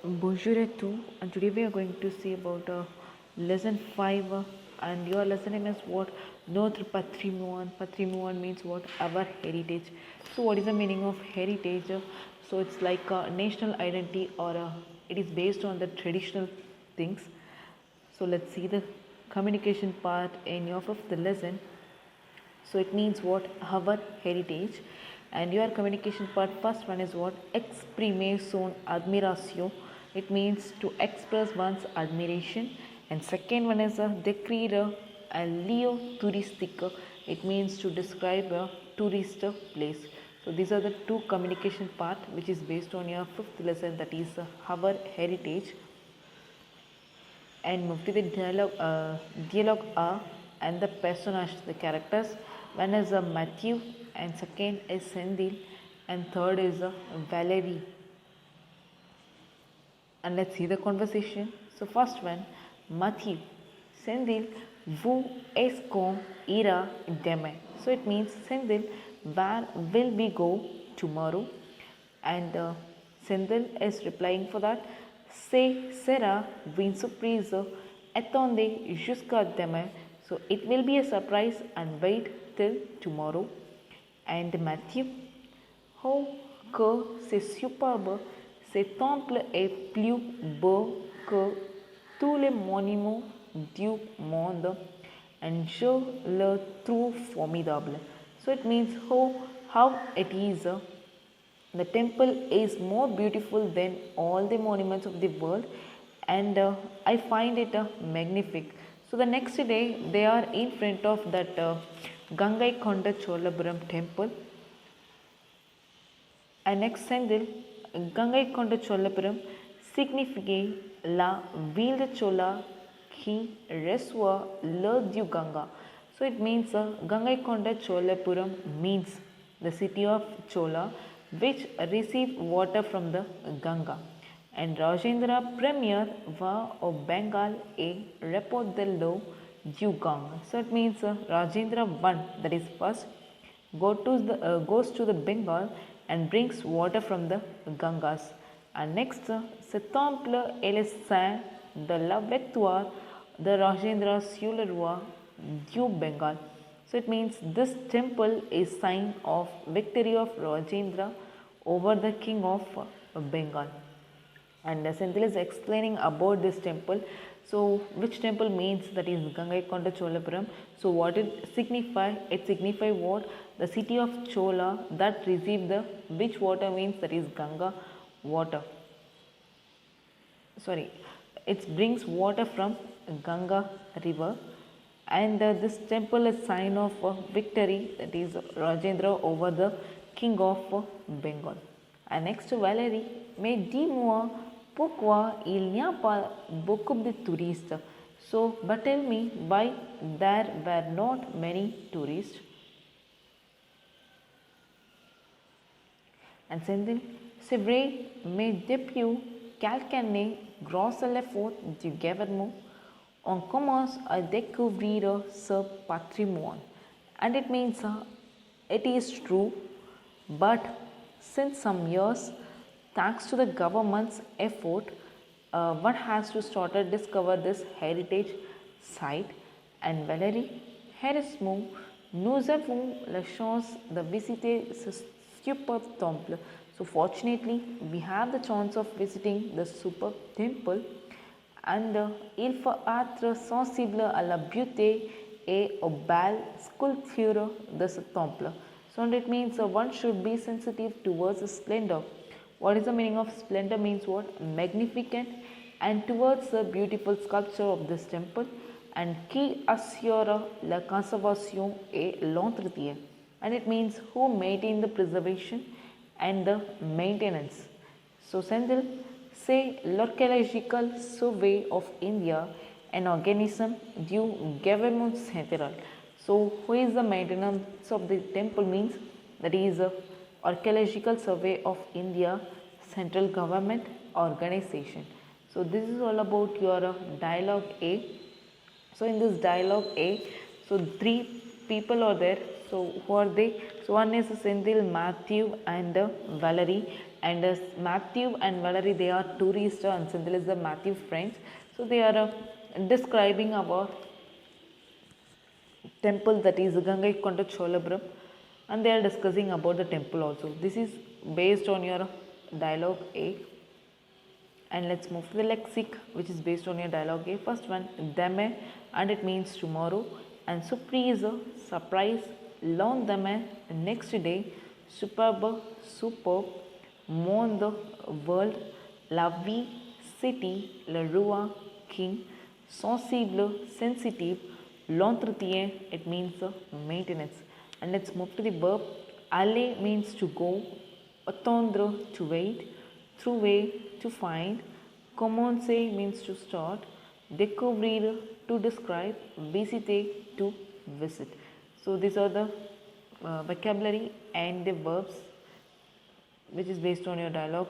Bonjour à tous, and today we are going to see about lesson 5, and your lesson name is what? Notre patrimoine. Patrimoine means what? Our heritage. So, what is the meaning of heritage? So, it's like a national identity, or it is based on the traditional things. So, let's see the communication part in your of the lesson. So it means what? Our heritage. And your communication part, first one is what? Exprime son admiratio. It means to express one's admiration. And second one is a descrire a leo turistic. It means to describe a tourist place. So these are the two communication part which is based on your fifth lesson, that is our heritage. And move to the dialogue are and the personage, the characters. One is a Matthew, and second is Sendil, and third is a Valerie. And let's see the conversation. So first one, Matthew, Sendil, vous est-ce qu'on ira demain? So it means Sendil, where will we go tomorrow? And Sendil is replying for that. C'est sera une surprise. Attendez jusqu'à demain. So it will be a surprise and wait till tomorrow. And Matthew, oh que c'est superbe, ce temple est plus beau que tous les monuments du monde, and je le trouve formidable. So it means how it is. The temple is more beautiful than all the monuments of the world, and I find it magnific. So the next day they are in front of that Gangai Konda Cholapuram temple. And next sentence, Gangai Konda Cholapuram signifie la ville de Chola qui reçoit l'eau du Ganga. So it means Gangai Konda Cholapuram means the city of Chola which receive water from the Ganga. And Rajendra Premier va au Bengal et report the law du Ganga. So it means Rajendra one, that is first, goes to the Bengal and brings water from the Gangas. And next, ce temple est le saint de la victoire de Rajendra sur le roi du Bengal. So it means this temple is sign of victory of Rajendra over the king of Bengal. And Senthil is explaining about this temple. So which temple means, that is Gangai Konda Cholapuram. So what it signify? It signify what? The city of Chola that received the which water means, that is Ganga water. Sorry, it brings water from Ganga river. And this temple is sign of victory, that is Rajendra over the king of Bengal. And next, Valerie, mais dis-moi pourquoi il n'y a pas beaucoup de touristes? So, but tell me why there were not many tourists? And Sendil, c'est vrai, mais depuis quelques années, grâce à l'effort du gouvernement, on commence à découvrir ce patrimoine. And it means it is true, but since some years, thanks to the government's effort, one has to start to discover this heritage site. And Valérie, heureusement, nous avons la chance de visiter ce superb temple. So fortunately, we have the chance of visiting the superb temple. And il faut être sensible à la beauté et aux belles sculptures de ce temple. So it means one should be sensitive towards the splendor. What is the meaning of splendor? Means what? Magnificent, and towards the beautiful sculpture of this temple, and qui assure la conservation et l'entretien. And it means who maintain the preservation and the maintenance. So Sendil, say l'archaeological survey of India, an organism du government central. So who is the maintenance of the temple means, that is archaeological survey of India central government organization. So this is all about your dialogue A. So in this dialogue A, so three people are there. So who are they? So one is Sendil, Matthew and Valerie, and Matthew and Valerie, they are tourists, and Senthil is the Matthew friends. So they are describing about temple, that is Gangaikonda Cholabram, and they are discussing about the temple also. This is based on your dialogue A. And let's move to the lexic, which is based on your dialogue A. First one, deme, and it means tomorrow, and surprise, surprise, lon deme, next day, superb, superb, monde, world, la vie, city, le roi, king, sensible, sensitive, l'entretien, it means maintenance. And let's move to the verb. Aller means to go, attendre, to wait, trouver, to find, commencer means to start, découvrir, to describe, visiter, to visit. So these are the vocabulary and the verbs which is based on your dialogue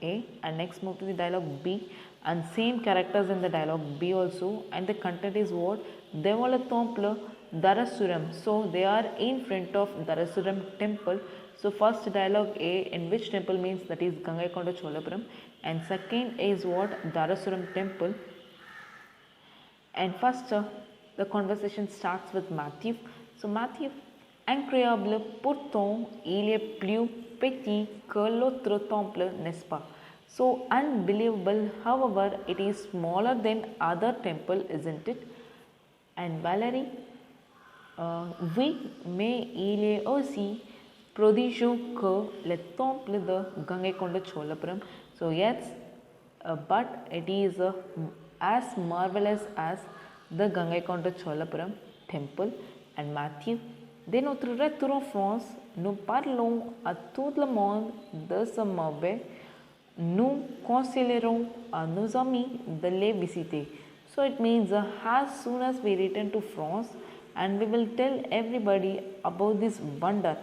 A. And next move to the dialogue B, and same characters in the dialogue B also, and the content is what? Devala Temple Darasuram. So they are in front of Darasuram temple. So first dialogue A, in which temple means, that is Gangaikonda Cholapuram, and second is what? Darasuram temple. And first the conversation starts with Matthew. So Matthew, incroyable, pourtant il est plus petit que l'autre temple, n'est-ce pas? So unbelievable, however, it is smaller than other temple, isn't it? And Valerie, oui, mais il est aussi prodigieux que le temple de Gangaikonda Cholapuram. So yes, but it is as marvelous as the Gangaikonda Cholapuram temple. And Matthew, dès notre retour en France, nous parlons à tout le monde de ce mauvais. Nous conseillerons à nos amis de les visiter. So it means as soon as we return to France, and we will tell everybody about this wonder.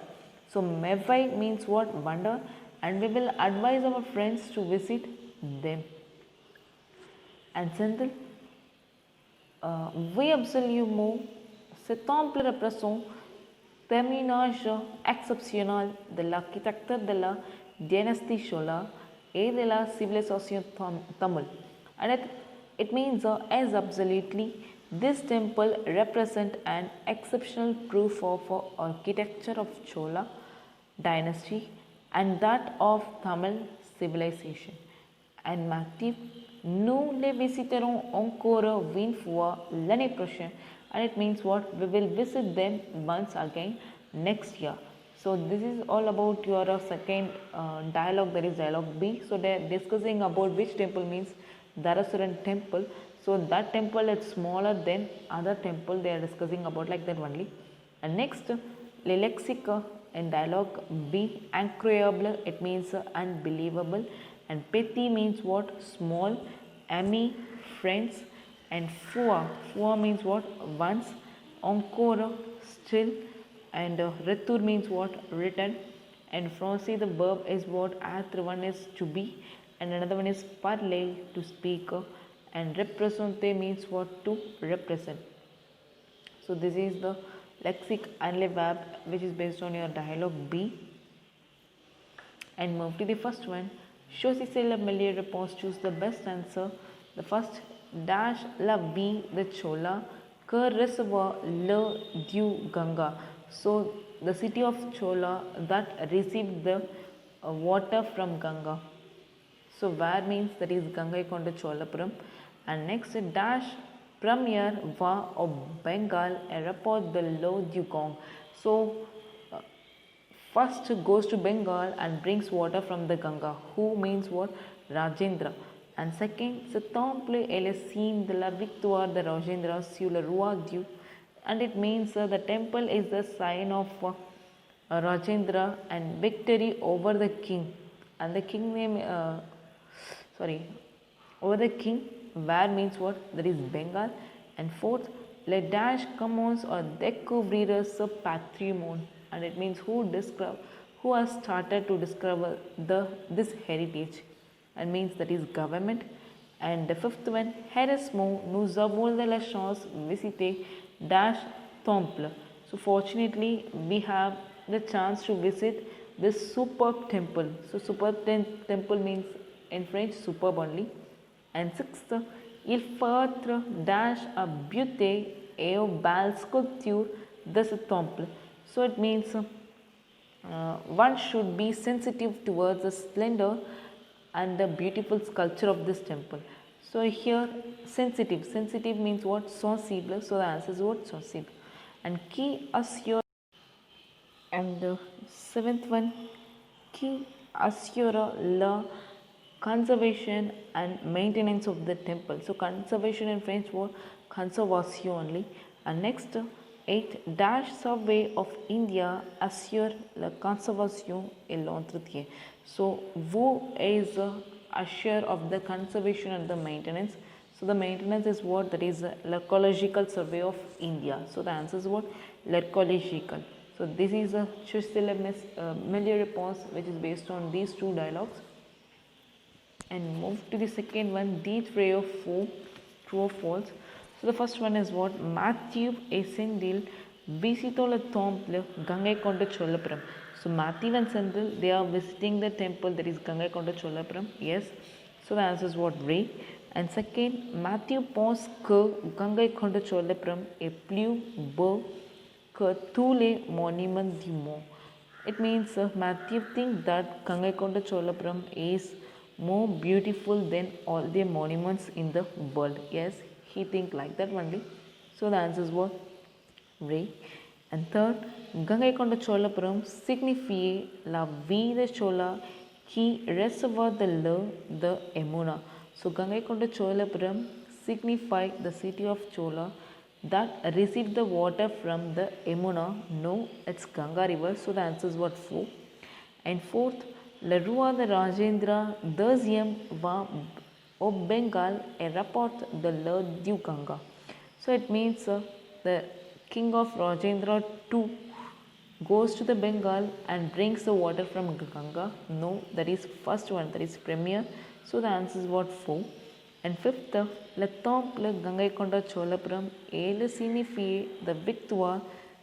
So merveille means what? Wonder, and we will advise our friends to visit them. And Senthil, oui absolument, ce temple représente témoignage exceptionnel de l'architecture de la dynastie Chola et de la civilisation Tamil. And it means as absolutely, this temple represents an exceptional proof of architecture of Chola dynasty and that of Tamil civilization. And Matthew, nous les visiterons encore une fois l'année prochaine. And it means what? We will visit them once again next year. So this is all about your second dialogue, that is dialogue B. So they are discussing about which temple means Darasuran temple. So that temple is smaller than other temple, they are discussing about like that only. And next, le lexique in dialogue B, incroyable, it means unbelievable, and petit means what? Small, ami, friends, and fois means what? Once, encore, still, and retour means what? Return. And français, the verb is what? Être, one is to be, and another one is parler, to speak, and représenter means what? To represent. So this is the lexic and le verb which is based on your dialogue B. And move to the first one. Choisissez la meilleure réponse, choose the best answer. The first, dash la vie de Chola que recevoir le dieu Ganga. So the city of Chola that received the water from Ganga. So where means, that is Gangaikonda Cholapuram. And next, dash premier va of Bengal a report the low Dugong. So first goes to Bengal and brings water from the Ganga. Who means what? Rajendra. And second, ce temple est le signe de la victoire de Rajendra sur le roi Dieu. And it means the temple is the sign of Rajendra and victory over the king. And the king name, over the king, where means what? That is Bengal. And fourth, le dash commence or découvrir ce patrimoine. And it means who has started to discover this heritage, and means that is government. And the fifth one, heureusement nous avons de la chance visiter dash temple. So fortunately we have the chance to visit this superb temple. So superb temple means in French superb only. And sixth, il faut dash a beauté et au belle sculpture de ce temple. So it means one should be sensitive towards the splendor and the beautiful sculpture of this temple. So here sensitive means what? Sensible. So the answer is what? Sensible. And qui assure, and the seventh one, qui assure la conservation and maintenance of the temple. So conservation in French word conservation only. And next, 8 dash survey of India assure la conservation et l'entretien. So who is assure of the conservation and the maintenance? So the maintenance is what? That is l'archéological survey of India. So the answer is what? L'archéological. So this is a Milieu response which is based on these two dialogues. And move to the second one, D three of 4, true or false. So the first one is what? Matthew et Sendil visitó le temple Gangaikonda Cholapuram. So Matthew and Sendil, they are visiting the temple that is Gangaikonda Cholapuram. Yes. So the answer is what? Ray. And second, Matthew pense que Gangaikonda Cholapuram est plus beau que tous les monuments du monde. It means Matthew thinks that Gangaikonda Cholapuram is more beautiful than all the monuments in the world. Yes, he think like that only. So the answer is what? Ray. And third, Gangaikonda Cholapuram signifie la vie de Chola qui reservoir de l'eau de Yamuna. So Gangaikonda Cholapuram signify the city of Chola that received the water from the Yamuna. No, it's Ganga river. So the answer is what? 4. And fourth, le roi de Rajendra II va au Bengal et rapporte de l'eau du Ganga. So it means the king of Rajendra II goes to the Bengal and brings the water from Ganga. No, that is first one, that is premier. So the answer is what? 4. And fifth, le temple Gangaikonda Cholapuram elle signifie the victoire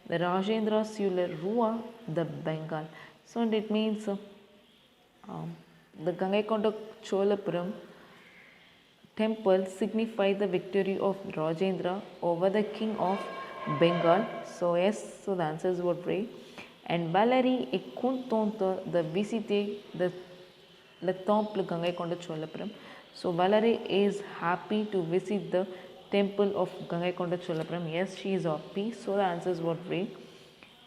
de Rajendra sur le roi de Bengal. So it means the Gangaikonda Cholapuram temple signifies the victory of Rajendra over the king of Bengal. So yes, so the answer is what? Ray. And Valerie est contente de visiter le temple Gangaikonda Cholapuram. So Valerie is happy to visit the temple of Gangaikonda Cholapuram. Yes, she is happy. So the answer is what? Ray.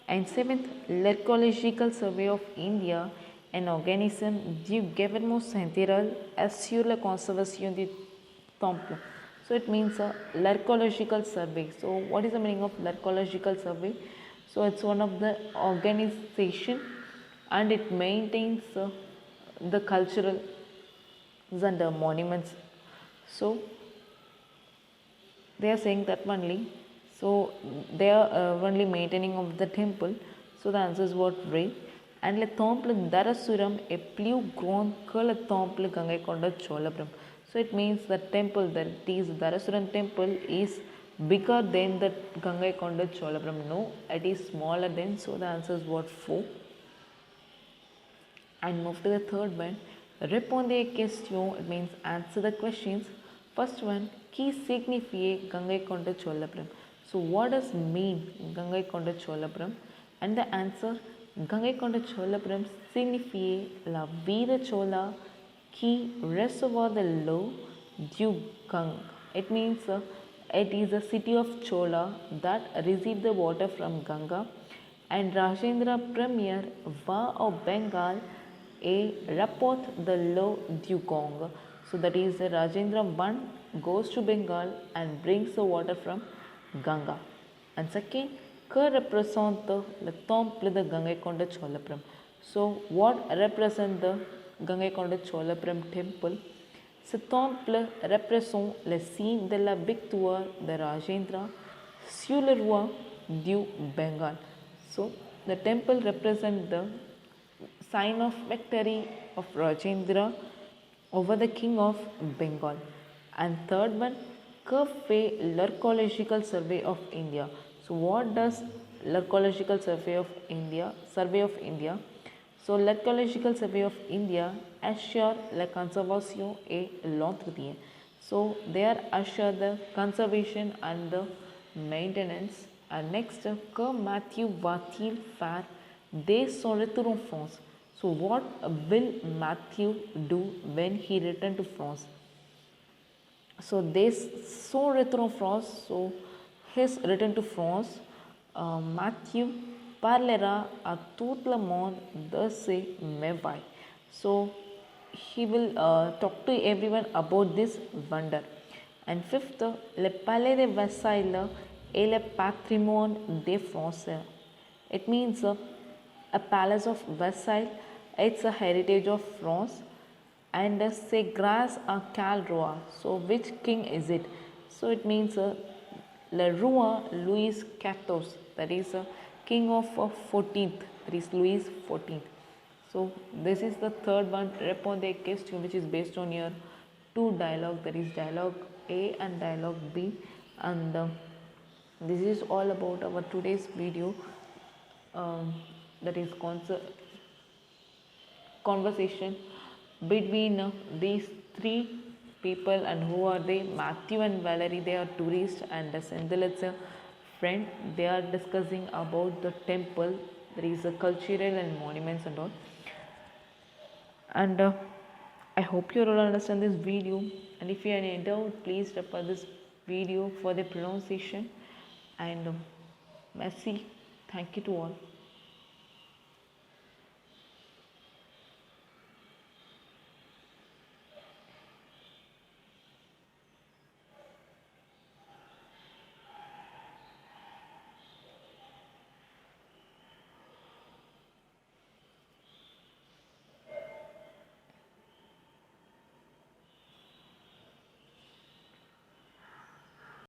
And seventh, l'Archéological Survey of India, an organisme du gouvernement central, assure la conservation du temple. So it means l'archaeological survey. So what is the meaning of l'archaeological survey? So it's one of the organization and it maintains the cultural and the monuments. So they are saying that only. So they are only maintaining of the temple. So the answer is what? Ray. And le temple Dharasuram est plus grand que le temple Gangaikonda Cholapuram. So it means the temple, that is Dharasuram temple, is bigger than the Gangaikonda Cholapuram. No, it is smaller than. So the answer is what? 4. And move to the third one. Répondez question, it means answer the questions. First one, qui signifie Gangaikonda Cholapuram? So what does mean Gangaikonda Cholapuram? And the answer, Gangaikonda Cholapuram signifie la vie de Chola qui reservoir de l'eau du Ganga. It means it is a city of Chola that received the water from Ganga. And Rajendra Premier va au Bengal et rapporte de l'eau du Ganga. So that is Rajendra I goes to Bengal and brings the water from Ganga. And second, que represent le temple de Gangaikonda Cholapuram? So what represent the Gangaikonda Cholapuram temple? Ce temple représente le signe de la victoire de Rajendra sur le roi du Bengal. So the temple represents the sign of victory of Rajendra over the king of Bengal. And third one, que fait l'Archéological Survey of India? So what does l'Archéological Survey of India? So l'archéological survey of India assure la conservation et l'entretien. So they are assure the conservation and the maintenance. And next, que Matthew va-t-il faire dès son retour en France? So what will Matthew do when he return to France? So dès son retour en France, so his return to France, Matthew parlera à tout le monde de ces merveilles. So he will talk to everyone about this wonder. And fifth, le palais de Versailles est le patrimoine des Français. It means a palace of Versailles. It's a heritage of France. And say grâce à quel roi. So which king is it? So it means le roi Louis XIV, that is king of 14th, that is Louis 14th. So this is the third one, répondez des questions, which is based on your two dialogue, that is dialogue A and dialogue B. And this is all about our today's video, that is conversation between these three people. And who are they? Matthew and Valerie, they are tourists, and Senthil's a friend. They are discussing about the temple. There is a cultural and monuments and all. And I hope you all understand this video. And if you have any doubt, please refer this video for the pronunciation. And merci. Thank you to all.